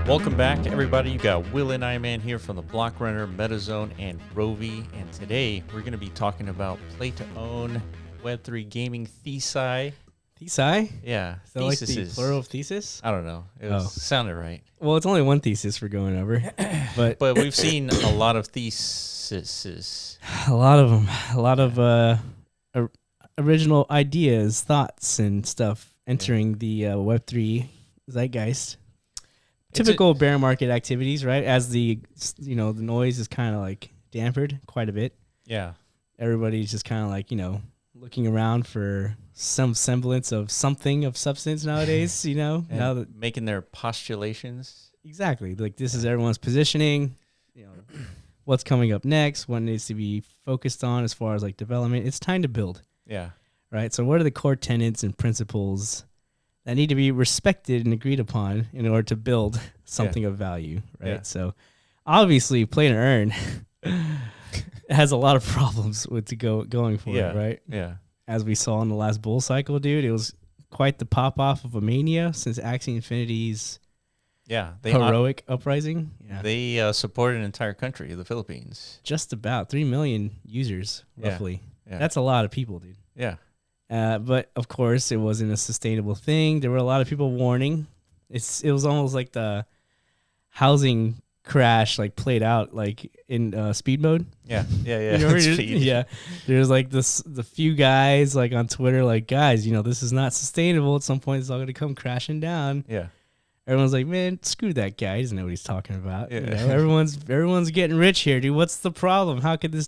Welcome back, everybody. You got Will and I Man here from the Block Runner, MetaZone, and Rovi. And today we're going to be talking about play-to-own Web3 gaming thesis. Thesis? Yeah, Is that like the plural of thesis? I don't know. It sounded right. Well, it's only one thesis we're going over, but we've seen a lot of theses. A lot of them. A lot of original ideas, thoughts, and stuff entering the Web3 zeitgeist. Typical bear market activities, right? As the the noise is kind of like dampened quite a bit. Yeah. Everybody's just kind of like, looking around for some semblance of something of substance nowadays, now that making their postulations. Exactly. Like this is everyone's positioning, what's coming up next, what needs to be focused on as far as like development. It's time to build. Yeah. Right. So what are the core tenets and principles that need to be respected and agreed upon in order to build something of value, right? Yeah. So obviously play to earn has a lot of problems with going for it, right? Yeah. As we saw in the last bull cycle, dude, it was quite the pop off of a mania since Axie Infinity's heroic uprising. Yeah. They supported an entire country, the Philippines. Just about 3 million users, roughly. Yeah. That's a lot of people, dude. Yeah. But of course, it wasn't a sustainable thing. There were a lot of people warning. It was almost like the housing crash, like played out like in speed mode. Yeah. Yeah. There's like the few guys like on Twitter, like, guys, this is not sustainable. At some point, it's all going to come crashing down. Yeah. Everyone's like, man, screw that guy. He doesn't know what he's talking about. Yeah. Everyone's getting rich here, dude. What's the problem? How could this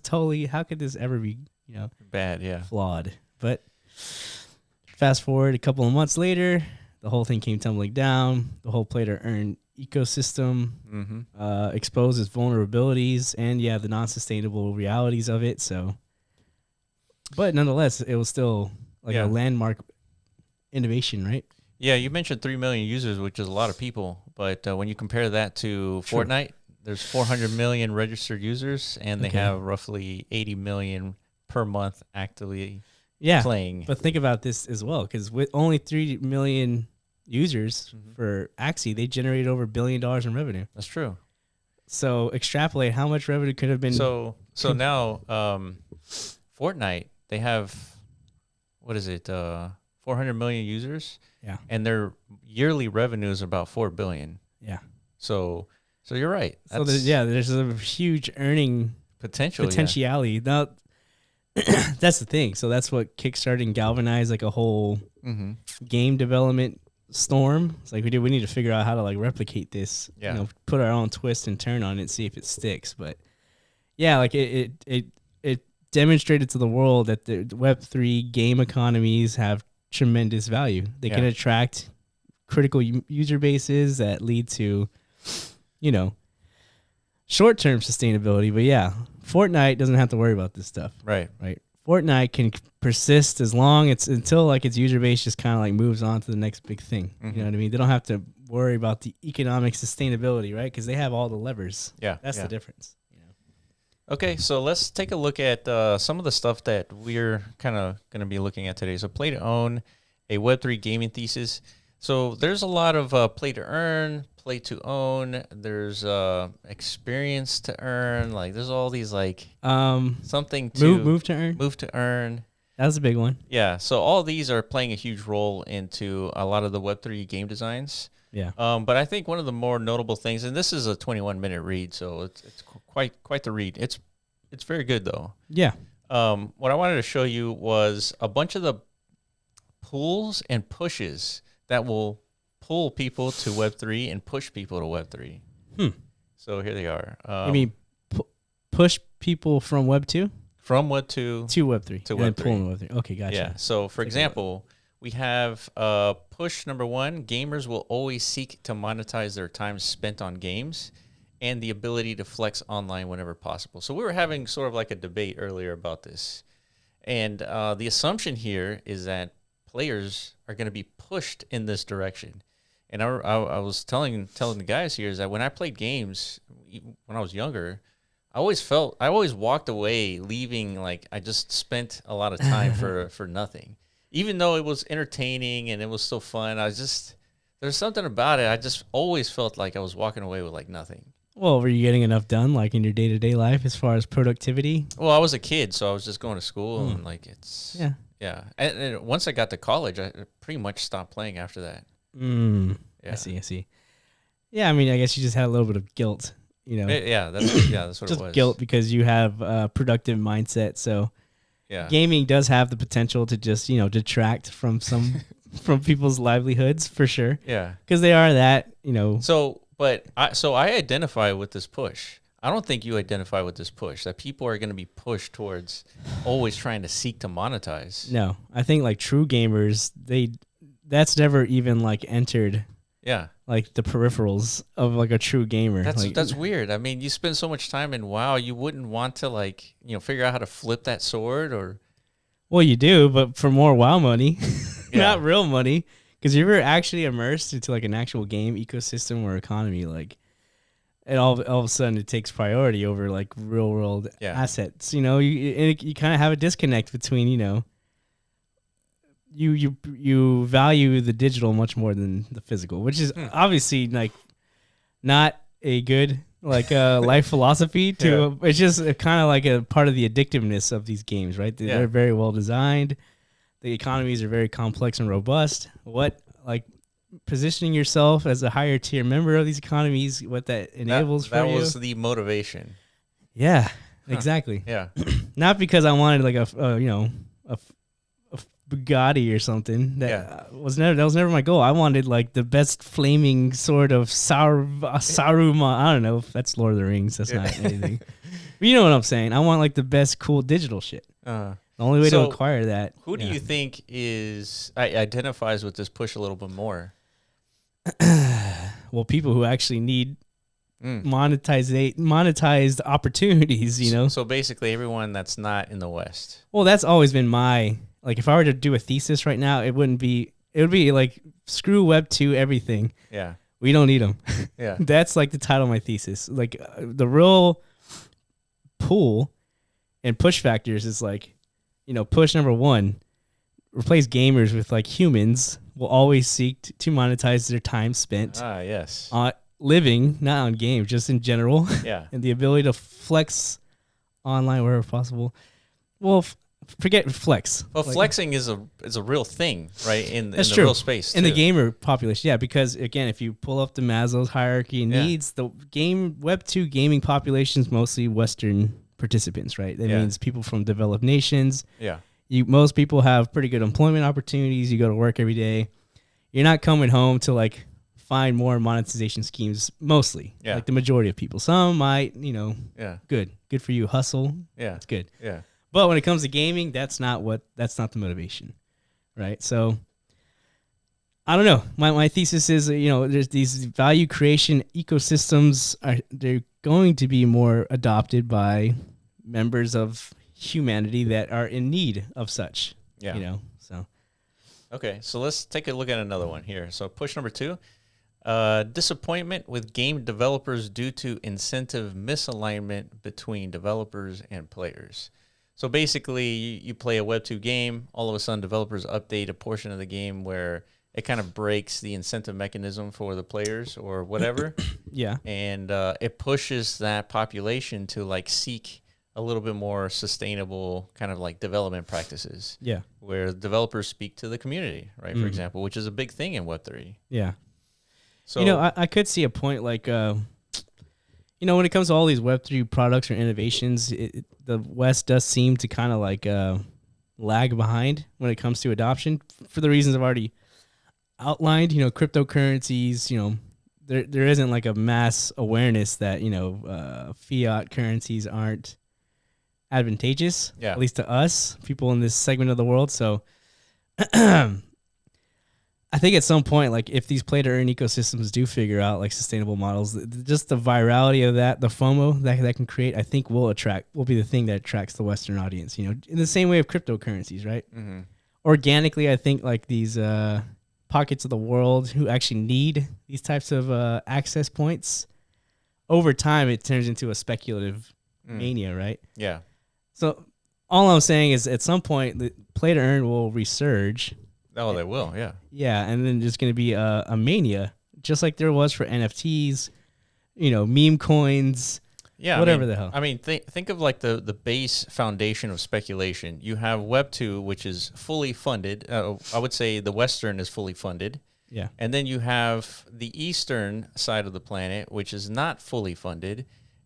ever be, bad? Yeah. Flawed. But fast forward a couple of months later, the whole thing came tumbling down. The whole play to earn ecosystem exposed its vulnerabilities and the non-sustainable realities of it. So, but nonetheless, it was still like a landmark innovation, right? Yeah, you mentioned 3 million users, which is a lot of people. But when you compare that to Fortnite, there's 400 million registered users, and they have roughly 80 million per month actively playing. But think about this as well, because with only 3 million users for Axie, they generated over $1 billion in revenue. That's true. So extrapolate how much revenue could have been. So now Fortnite, they have, 400 million users. Yeah. And their yearly revenue is about $4 billion. Yeah. So you're right. There's a huge earning potentiality. Yeah. Now, that's the thing. So that's what kickstarted and galvanized like a whole game development storm. It's like we need to figure out how to like replicate this. Yeah. Put our own twist and turn on it, see if it sticks. But yeah, like it demonstrated to the world that the Web3 game economies have tremendous value. They can attract critical user bases that lead to, short-term sustainability. But yeah, Fortnite doesn't have to worry about this stuff. Right. Fortnite can persist until its user base just kind of like moves on to the next big thing. You know what I mean? They don't have to worry about the economic sustainability, right? Because they have all the levers. Yeah. That's the difference. Okay, so let's take a look at some of the stuff that we're kind of going to be looking at today. So play to own, a Web3 gaming thesis. So there's a lot of play to earn, play to own. There's experience to earn. Like there's all these like something to move to earn. Move to earn. That was a big one. Yeah. So all these are playing a huge role into a lot of the Web3 game designs. Yeah. But I think one of the more notable things, and this is a 21-minute read, so it's quite the read. It's very good though. Yeah. What I wanted to show you was a bunch of the pulls and pushes that will pull people to Web3 and push people to Web3. So here they are. You mean push people from Web2? From Web2 to Web3. To Web3. And pull them to Web3. Okay, gotcha. Yeah. So for example, we have push number 1. Gamers will always seek to monetize their time spent on games and the ability to flex online whenever possible. So we were having sort of like a debate earlier about this. And the assumption here is that players are going to be pushed in this direction. And I was telling the guys here is that when I played games when I was younger, I always walked away leaving like I just spent a lot of time for nothing. Even though it was entertaining and it was so fun, There's something about it. I just always felt like I was walking away with like nothing. Well, were you getting enough done, like in your day-to-day life, as far as productivity? Well, I was a kid, so I was just going to school and like Yeah. yeah. And once I got to college, I pretty much stopped playing after that. Yeah. I see. Yeah, I mean, I guess you just had a little bit of guilt, Yeah, that's what just it was. guilt because you have a productive mindset. So Yeah. gaming does have the potential to just, detract from from people's livelihoods for sure. Yeah. Because they are that, So I identify with this push. I don't think you identify with this push that people are going to be pushed towards always trying to seek to monetize. No, I think like true gamers, that's never even like entered Yeah. like the peripherals of like a true gamer. That's weird. I mean, you spend so much time in WoW, you wouldn't want to like, figure out how to flip that sword or. Well, you do, but for more WoW money, Yeah. not real money. Because if you're actually immersed into like an actual game ecosystem or economy, like, and all of a sudden it takes priority over like real world assets. You kind of have a disconnect between you value the digital much more than the physical, which is obviously like not a good like life philosophy to it's just kind of like a part of the addictiveness of these games, right? They're very well designed. The economies are very complex and robust. Positioning yourself as a higher tier member of these economies, what that enables for you. That was the motivation. Yeah, exactly. Yeah. Not because I wanted like a Bugatti or something. That was never my goal. I wanted like the best flaming sword of Saruman. I don't know if that's Lord of the Rings. That's not anything. But you know what I'm saying. I want like the best cool digital shit. The only way to acquire that. Who do you think identifies with this push a little bit more? Well, people who actually need monetized opportunities, So basically everyone that's not in the West. Well, that's always been my, like, if I were to do a thesis right now, it would be like, screw Web2 everything. Yeah. We don't need them. Yeah. That's like the title of my thesis. Like the real pull and push factors is like, push number one, replace gamers with like humans will always seek to monetize their time spent yes. on living, not on games, just in general. Yeah. And the ability to flex online wherever possible. Well, forget flex. Well, flexing is a real thing, right? In the true. real space, in the gamer population, yeah. Because again, if you pull up the Maslow's hierarchy of needs, the Web2 gaming population is mostly Western participants, right? That means people from developed nations. Yeah. Most people have pretty good employment opportunities. You go to work every day. You're not coming home to like find more monetization schemes. Mostly, like the majority of people. Some might, good for you. Hustle. Yeah, it's good. Yeah. But when it comes to gaming, that's not the motivation, right? So I don't know. My thesis is, there's these value creation ecosystems they're going to be more adopted by members of humanity that are in need of such. Yeah. So. Okay, so let's take a look at another one here. So push number 2, disappointment with game developers due to incentive misalignment between developers and players. So basically, you play a Web2 game, all of a sudden developers update a portion of the game where it kind of breaks the incentive mechanism for the players or whatever. Yeah. And it pushes that population to like seek a little bit more sustainable kind of like development practices. Yeah. Where developers speak to the community, right? For example, which is a big thing in Web3. Yeah. So I could see a point like, when it comes to all these Web3 products or innovations, the West does seem to kind of like lag behind when it comes to adoption for the reasons I've already outlined. Cryptocurrencies, there isn't like a mass awareness that, fiat currencies aren't advantageous, at least to us, people in this segment of the world. So I think at some point, like if these play to earn ecosystems do figure out like sustainable models, just the virality of that, the FOMO that can create, I think will be the thing that attracts the Western audience, in the same way of cryptocurrencies, right? Mm-hmm. Organically, I think like these pockets of the world who actually need these types of access points, over time, it turns into a speculative mania, right? Yeah. So all I'm saying is at some point, the play to earn will resurge Oh, they will. Yeah. Yeah, and then there's going to be a mania, just like there was for NFTs, meme coins, whatever the hell. I mean, think of like the base foundation of speculation. You have Web2, which is fully funded. I would say the Western is fully funded. Yeah. And then you have the Eastern side of the planet, which is not fully funded.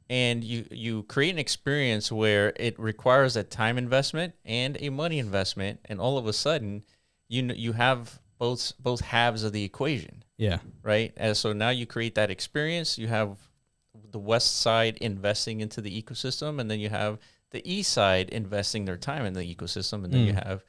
And you create an experience where it requires a time investment and a money investment. And all of a sudden, you have both halves of the equation. Yeah. Right. And so now you create that experience. You have the West side investing into the ecosystem, and then you have the East side investing their time in the ecosystem, and then you have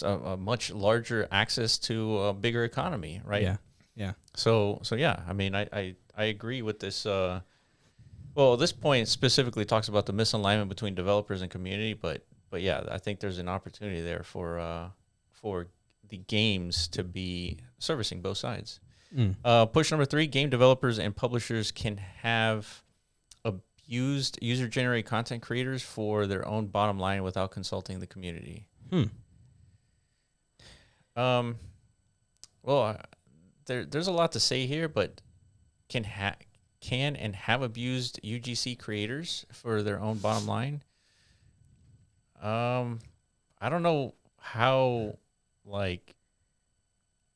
a much larger access to a bigger economy, right? Yeah, yeah. So yeah, I mean, I agree with this. Well, this point specifically talks about the misalignment between developers and community, but yeah, I think there's an opportunity there for the games to be servicing both sides. Push number 3, game developers and publishers can have abused user-generated content creators for their own bottom line without consulting the community. Well, there's a lot to say here, but can and have abused UGC creators for their own bottom line. I don't know how, like,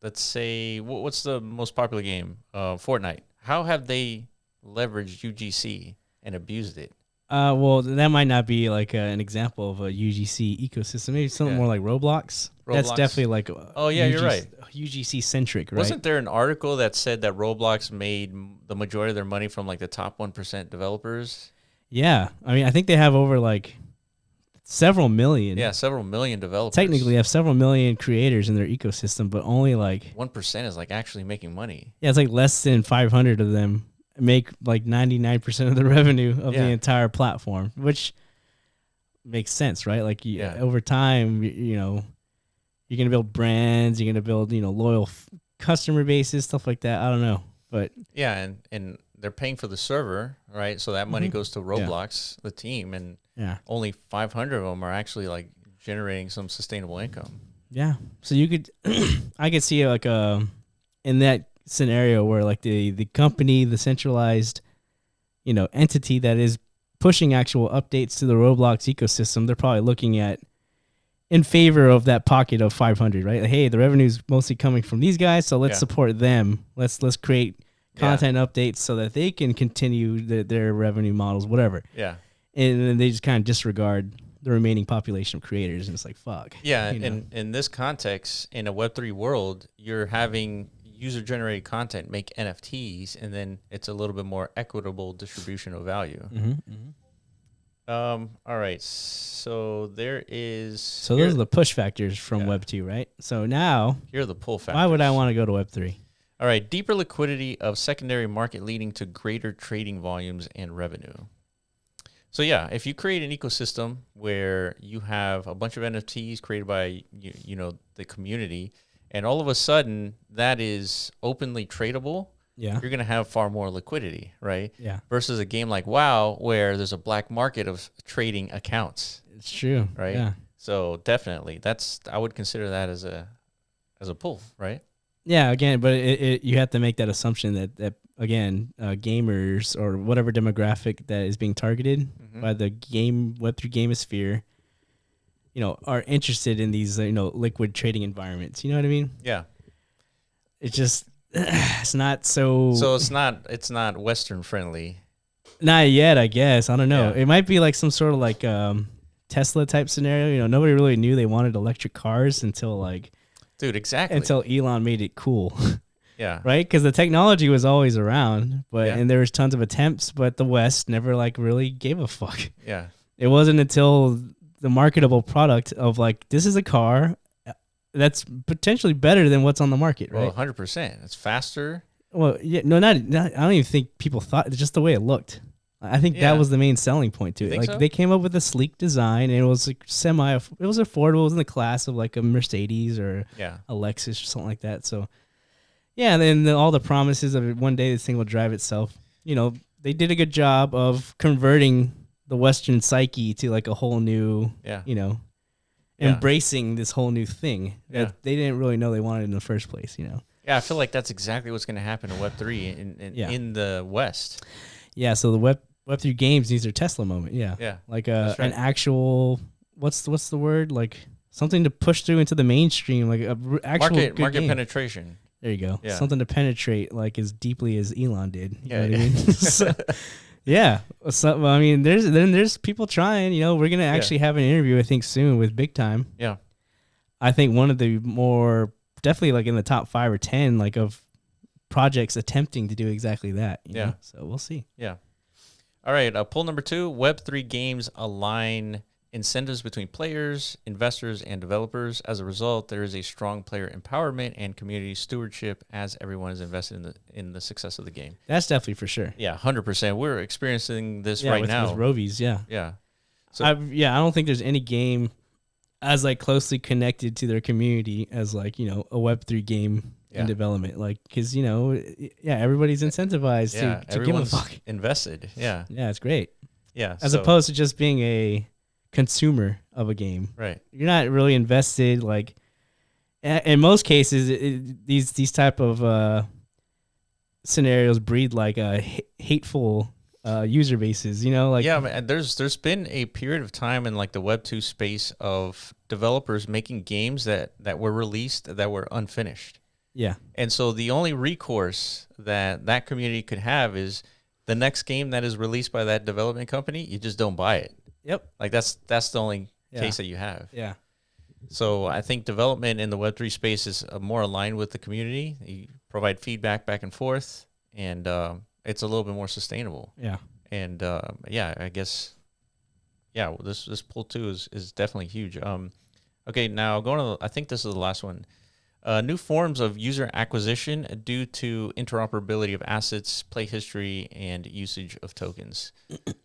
let's say, what's the most popular game? Fortnite. How have they leveraged UGC and abused it? Well, that might not be like an example of a UGC ecosystem. Maybe something more like Roblox. That's definitely like you're right. UGC centric, right? Wasn't there an article that said that Roblox made the majority of their money from like the top 1% developers? Yeah. I mean, I think they have over like several million. Yeah, several million developers. Technically, they have several million creators in their ecosystem, but only like 1% is like actually making money. Yeah, it's like less than 500 of them make like 99% of the revenue of the entire platform, which makes sense, right? Like over time, you're going to build brands, you're going to build, loyal customer bases, stuff like that. I don't know, but yeah, and they're paying for the server, right? So that money goes to Roblox, the team, and only 500 of them are actually like generating some sustainable income. Yeah. So you could, I could see like in that scenario where like the company, the centralized, entity that is pushing actual updates to the Roblox ecosystem, they're probably looking at in favor of that pocket of 500, right? Like, hey, the revenue's mostly coming from these guys, so let's support them. Let's create content updates so that they can continue their revenue models, whatever. Yeah. And then they just kind of disregard the remaining population of creators, and it's like, fuck. Yeah, in this context, in a Web3 world, you're having user-generated content make NFTs, and then it's a little bit more equitable distribution of value. All right, so there is... So those are the push factors from Web2, right? So now... Here are the pull factors. Why would I want to go to Web3? All right, deeper liquidity of secondary market leading to greater trading volumes and revenue. So yeah, if you create an ecosystem where you have a bunch of NFTs created by the community, and all of a sudden that is openly tradable, you're going to have far more liquidity, right? Yeah. Versus a game like WoW where there's a black market of trading accounts. It's true, right? Yeah. So definitely, I would consider that as a pull, right? Yeah. Again, but you have to make that assumption that again, gamers or whatever demographic that is being targeted by the Web3 gamosphere, are interested in these, liquid trading environments. You know what I mean? Yeah. It's just, it's not so. So it's not Western friendly. Not yet, I guess. I don't know. Yeah. It might be like some sort of like Tesla type scenario. Nobody really knew they wanted electric cars until Dude, exactly. Until Elon made it cool. Yeah. Right? Because the technology was always around, and there was tons of attempts, but the West never really gave a fuck. Yeah. It wasn't until the marketable product of this is a car that's potentially better than what's on the market, right? Well, 100%. It's faster. Well, yeah, no, not. I don't even think people thought. It's just the way it looked. I think that was the main selling point to it. Think so? They came up with a sleek design, and it was it was affordable. It was in the class of like a Mercedes or a Lexus or something like that. So, yeah, and then all the promises of one day this thing will drive itself. They did a good job of converting the Western psyche to like a whole new, embracing this whole new thing that Yeah. they didn't really know they wanted in the first place, Yeah, I feel like that's exactly what's going to happen in Web3 in the West. Yeah, so the Web3 games needs their Tesla moment. Yeah. Yeah. Like That's right. an actual, what's the word? Like something to push through into the mainstream, like a actual Market game. penetration. There you go. Yeah. Something to penetrate like as deeply as Elon did. You know what I Yeah. mean? So, yeah. So, I mean, there's people trying. We're gonna actually have an interview, I think, soon with Big Time. Yeah. I think one of the more definitely like in the top 5 or 10 like of projects attempting to do exactly that. You know? So we'll see. Yeah. All right. Poll number 2: Web3 games align incentives between players, investors, and developers. As a result, there is a strong player empowerment and community stewardship as everyone is invested in the success of the game. That's definitely for sure. Yeah, 100%. We're experiencing this right now. With Rovies, yeah. Yeah. So I don't think there's any game as like closely connected to their community as like, a Web3 game in development. Like, because, everybody's incentivized to give a fuck. Invested. Yeah. Yeah, it's great. Yeah. As opposed to just being a consumer of a game. Right. You're not really invested. Like, in most cases, these type of scenarios breed like a hateful user bases, like man, there's been a period of time in like the Web2 space of developers making games that were released that were unfinished. Yeah. And so the only recourse that community could have is the next game that is released by that development company, you just don't buy it. Yep. Like that's the only case that you have. Yeah. So I think development in the Web3 space is more aligned with the community. You provide feedback back and forth, and it's a little bit more sustainable. Yeah. And I guess, this poll too is definitely huge. Okay, now going to, I think this is the last one. New forms of user acquisition due to interoperability of assets, play history, and usage of tokens.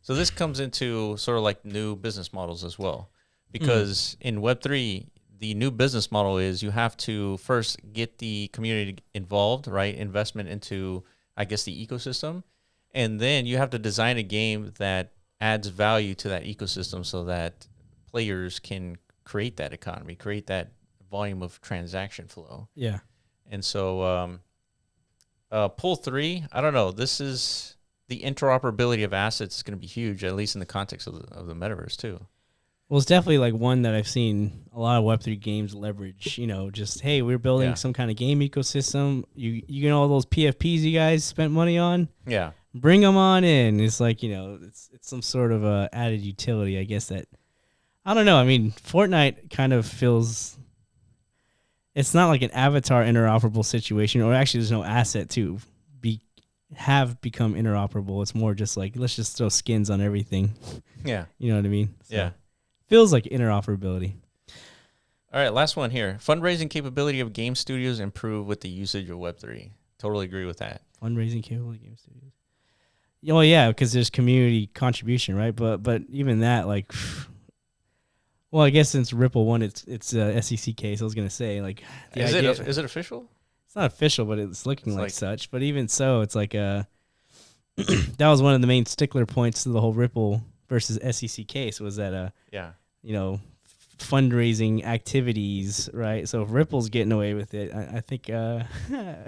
So this comes into sort of like new business models as well, because in Web3, the new business model is you have to first get the community involved, right? Investment into, I guess, the ecosystem. And then you have to design a game that adds value to that ecosystem so that players can create that economy, create that volume of transaction flow. Yeah. And so poll 3, I don't know. This is the interoperability of assets is going to be huge, at least in the context of the metaverse too. Well, it's definitely like one that I've seen a lot of Web3 games leverage, just, hey, we're building some kind of game ecosystem. You know, all those PFPs you guys spent money on? Yeah. Bring them on in. It's like, it's some sort of added utility, I guess, that, I don't know. I mean, Fortnite kind of feels, it's not like an avatar interoperable situation, or actually there's no asset to have become interoperable. It's more just like, let's just throw skins on everything. Yeah. You know what I mean? So Yeah. feels like interoperability. All right, last one here. Fundraising capability of game studios improve with the usage of Web3. Totally agree with that. Fundraising capability game studios. Oh yeah, because there's community contribution, right? But even that, like, well, I guess since Ripple won its SEC case, I was gonna say, like, Is it official? It's not official, but it's looking It's like like such. But even so, it's like that was one of the main stickler points to the whole Ripple versus SEC case, was that fundraising activities, right? So if Ripple's getting away with it, I think I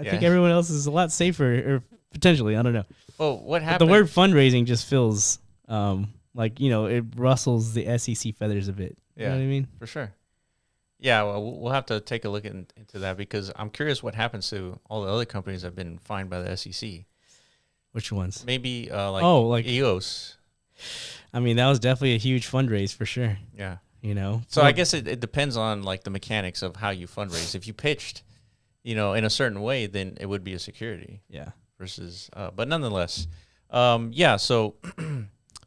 think everyone else is a lot safer, or potentially, I don't know. Well, what But happened? the word fundraising just feels like, it rustles the SEC feathers a bit. You know what I mean? For sure. Yeah, well, we'll have to take a look into that, because I'm curious what happens to all the other companies that have been fined by the SEC. Which ones? Maybe like EOS. I mean, that was definitely a huge fundraise for sure. Yeah. So I guess it depends on like the mechanics of how you fundraise. If you pitched, in a certain way, then it would be a security. Yeah. Versus, but nonetheless, so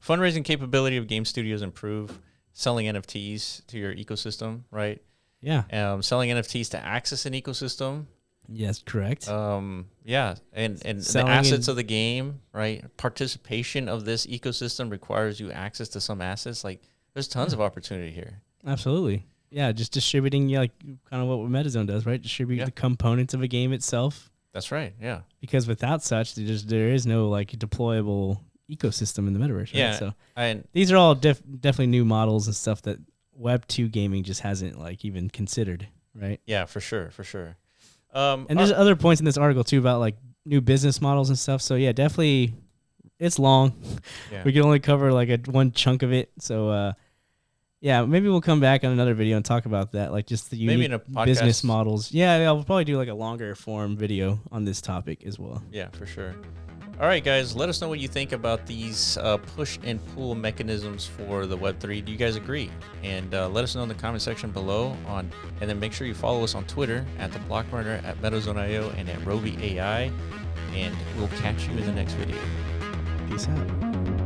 fundraising capability of game studios improve, selling NFTs to your ecosystem, right? Yeah. Selling NFTs to access an ecosystem. Yes, correct. And Selling the assets of the game, right? Participation of this ecosystem requires you access to some assets. Like, there's tons of opportunity here. Absolutely. Yeah, just distributing, like kind of what MetaZone does, right? Distribute the components of a game itself. That's right. Yeah. Because without such, there is no like deployable ecosystem in the metaverse. Right? Yeah. So and these are all definitely new models and stuff that Web2 gaming just hasn't like even considered, right? Yeah, for sure. And there's other points in this article too about like new business models and stuff. So yeah, definitely, it's long. Yeah. We can only cover like one chunk of it. So yeah, maybe we'll come back on another video and talk about that, like just the unique in a podcast. business models. Yeah, I'll probably do like a longer form video on this topic as well. Yeah, for sure. All right, guys, let us know what you think about these push and pull mechanisms for the Web3. Do you guys agree? And let us know in the comment section below. And then make sure you follow us on Twitter at The Block Runner, at Meadowzone.io, and at Roby AI. And we'll catch you in the next video. Peace out.